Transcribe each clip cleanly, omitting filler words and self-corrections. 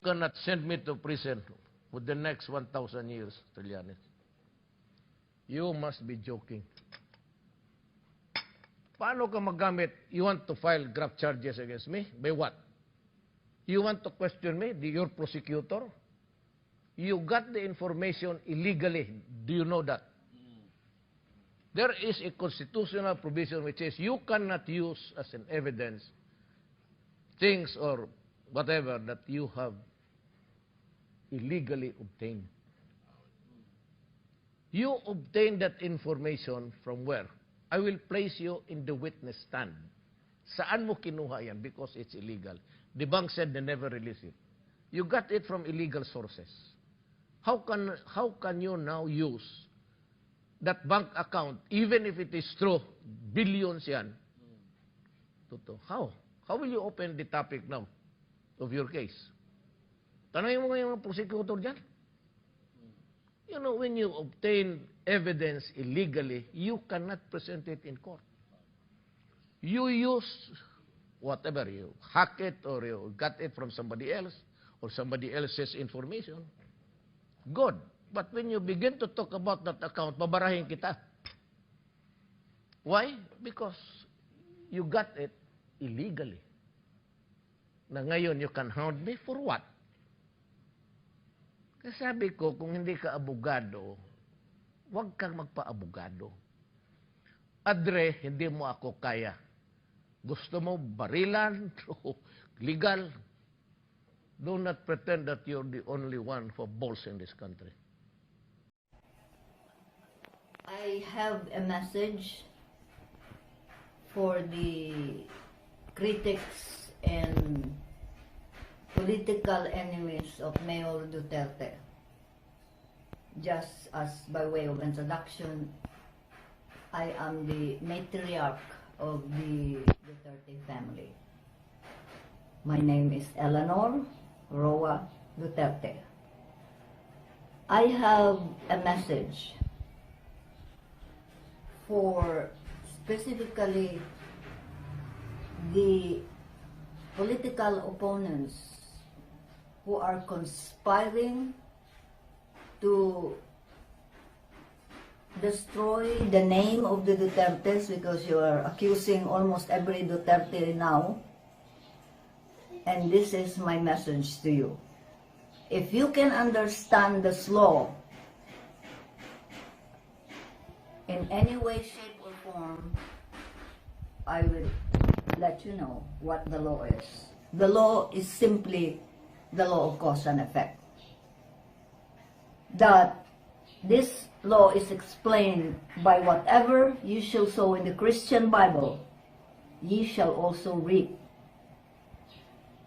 cannot send me to prison for the next 1,000 years, Trillanes. You must be joking. Paano ka magamit? You want to file graft charges against me? By what? You want to question me, your prosecutor? You got the information illegally. Do you know that? There is a constitutional provision which says you cannot use as an evidence things or whatever that you have illegally obtained. You obtained that information from where? I will place you in the witness stand. Saan mo kinuha yan? Because it's illegal. The bank said they never release it. You got it from illegal sources. How can you now use that bank account, even if it is true, billions yan? How? How will you open the topic now of your case? Tanongin mo ngayon ang prosecutor dyan. You know, when you obtain evidence illegally, you cannot present it in court. You use whatever, you hack it or you got it from somebody else or somebody else's information. Good. But when you begin to talk about that account, babarahin kita. Why? Because you got it illegally. Na ngayon, you can hound me for what? Kasi sabi ko, kung hindi ka abogado, huwag kang magpa-abogado. Adre, hindi mo ako kaya. Gusto mo barilan o legal? Do not pretend that you're the only one for balls in this country. I have a message for the critics and political enemies of Mayor Duterte. Just as by way of introduction, I am the matriarch of the Duterte family. My name is Eleanor Roa Duterte. I have a message for specifically the political opponents who are conspiring to destroy the name of the Dutertes, because you are accusing almost every Duterte now. And this is my message to you. If you can understand this law in any way, shape, or form, I will let you know what the law is. The law is simply the law of cause and effect. That this law is explained by whatever you shall sow in the Christian Bible, ye shall also reap.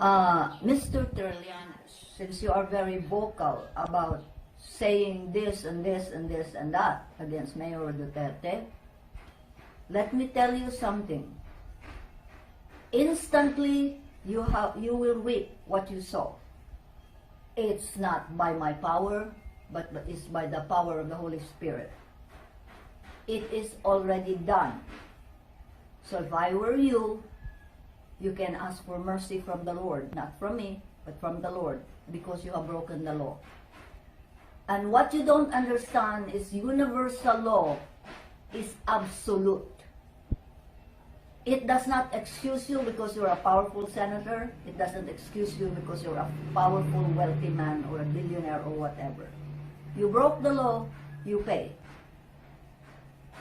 Mr. Trillanes, since you are very vocal about saying this and this and this and that against Mayor Duterte, let me tell you something. Instantly, you will reap what you sow. It's not by my power, but it's by the power of the Holy Spirit. It is already done. So if I were you, you can ask for mercy from the Lord, not from me, but from the Lord, because you have broken the law. And what you don't understand is universal law is absolute. It does not excuse you because you're a powerful senator. It doesn't excuse you because you're a powerful, wealthy man or a billionaire or whatever. You broke the law, you pay.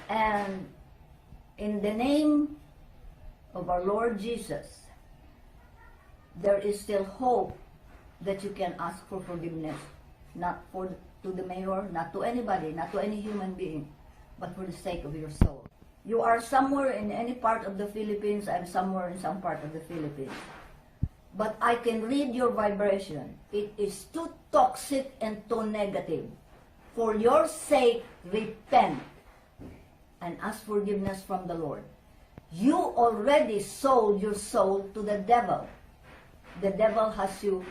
And in the name of our Lord Jesus, there is still hope that you can ask for forgiveness, not to the mayor, not to anybody, not to any human being, but for the sake of your soul. You are somewhere in any part of the Philippines, I'm somewhere in some part of the Philippines. But I can read your vibration. It is too toxic and too negative. For your sake, repent and ask forgiveness from the Lord. You already sold your soul to the devil. The devil has you,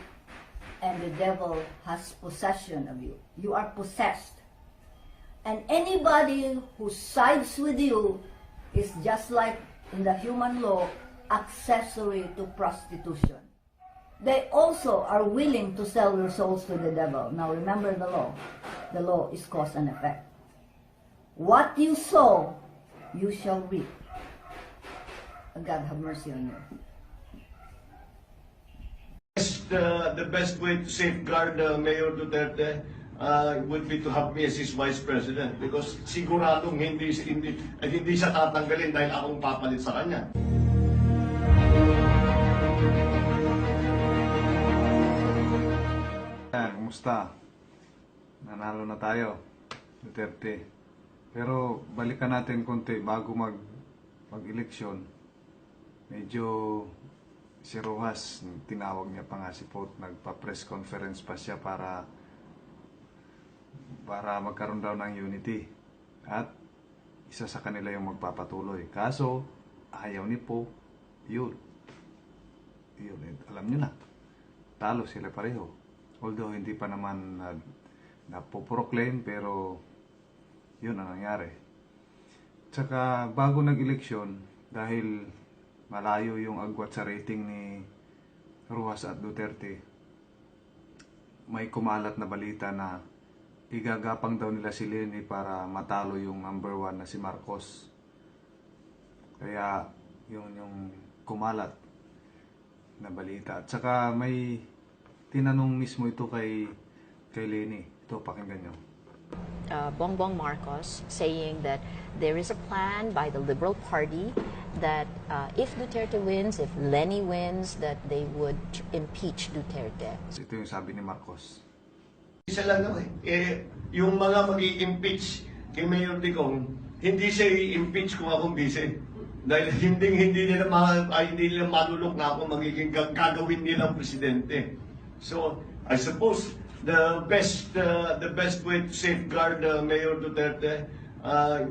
and the devil has possession of you. You are possessed. And anybody who sides with you is just like in the human law, accessory to prostitution. they also are willing to sell their souls to the devil. Now remember the law. The law is cause and effect. What you sow, you shall reap. God have mercy on you. The best way to safeguard Mayor Duterte would be to have me as his vice president because siguradong hindi siya tatanggalin dahil akong papalit sa kanya. Kumusta? Nanalo na tayo, Duterte. Pero balikan natin konti bago mag-eleksyon. Medyo si Rojas, tinawag niya pa nga si Pote, nagpa-press conference pa siya para magkaroon daw ng unity. At isa sa kanila yung magpapatuloy. Kaso, ayaw ni Pope, yun, alam nyo na. Talo sila pareho. Although hindi pa naman napoproclaim, pero yun ang nangyari. Tsaka bago nag-eleksyon, dahil malayo yung agwat sa rating ni Rojas at Duterte, may kumalat na balita na igagapang daw nila si Leni para matalo yung number 1 na si Marcos. Kaya yun yung kumalat na balita. At saka may tinanong mismo ito kay Leni. Ito, pakinggan nyo. Bongbong Marcos saying that there is a plan by the Liberal Party that if Duterte wins, if Leni wins, that they would impeach Duterte. Ito yung sabi ni Marcos. Isa lang naman yung mga mag-i-impeach kay Mayor Digong, hindi siya i-impeach kung akong vice. Dahil hindi nila malulok na ako magiging gagawin nilang presidente. So, I suppose the best way to safeguard Mayor Duterte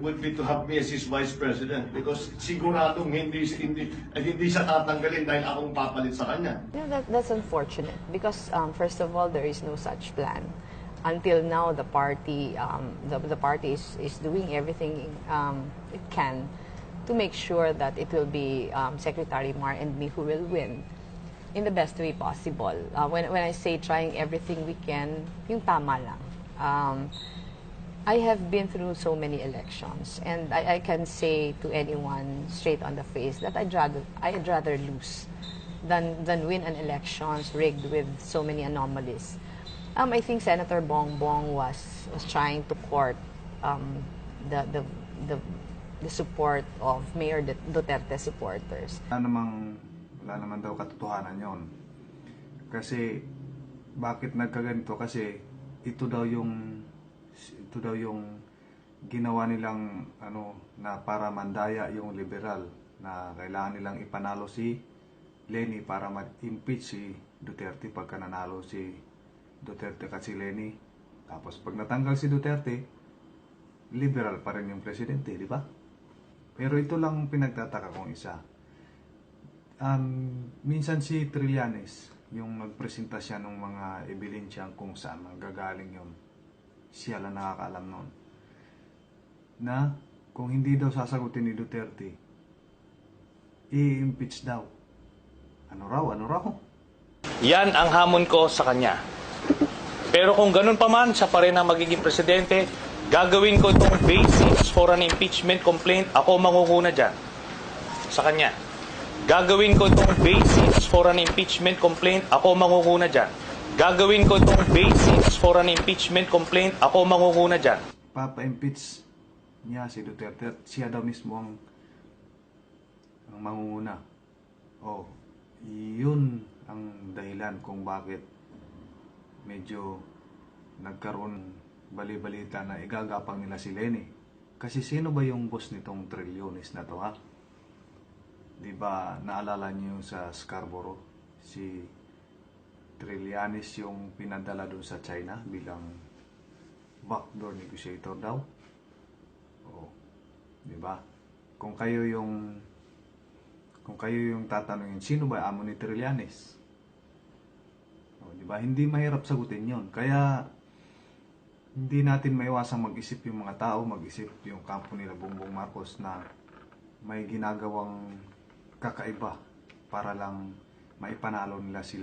would be to have me as his vice president because siguradong hindi siya tatanggalin dahil akong papalit sa kanya. Yeah, that's unfortunate because first of all, there is no such plan. Until now, the party is doing everything it can to make sure that it will be Secretary Mar and me who will win in the best way possible. When I say trying everything we can, yung tama lang. I have been through so many elections, and I can say to anyone straight on the face that I'd rather lose than win an elections rigged with so many anomalies. I think Senator Bongbong was trying to court the support of Mayor Duterte supporters. Wala naman daw katotohanan yon. Kasi bakit nagkaganito? Kasi ito daw yung ginawa nilang na para mandaya yung liberal na kailangan nilang ipanalo si Leni para ma-impeach si Duterte pagka nanalo si Duterte at si Leni. Tapos pag natanggal si Duterte, liberal pa rin yung presidente, di ba? Pero ito lang pinagtataka kong isa. Minsan si Trillanes, yung nagpresenta siya ng mga ebidensya kung saan nanggagaling yun, siya lang nakakaalam nun, na kung hindi daw sasagutin ni Duterte, i-impeach daw. Ano raw? Yan ang hamon ko sa kanya. Pero kung ganun pa man, siya pa rin ang magiging presidente, gagawin ko itong basis for an impeachment complaint. Ako mangunguna dyan sa kanya. Gagawin ko itong basis for an impeachment complaint. Ako mangunguna dyan. Gagawin ko itong basis for an impeachment complaint. Ako mangunguna dyan. Papa-impeach niya si Duterte at siya daw mismo ang mangunguna. Oh, yun ang dahilan kung bakit medyo nagkaroon bali-balita na igagapang nila si Leni. Kasi sino ba yung boss nitong Trillones na to, ha? Di ba naalala niyo sa Scarborough, si Trillanes yung pinadala doon sa China bilang backdoor negotiator daw? Oh, di ba? Kung kayo yung tatanungin, sino ba amo ni Trillanes? Diba? Hindi mahirap sagutin yon. Kaya hindi natin maiwasang mag-isip yung mga tao, mag-isip yung kampo nila Bongbong Marcos na may ginagawang kakaiba para lang maipanalo nila sila.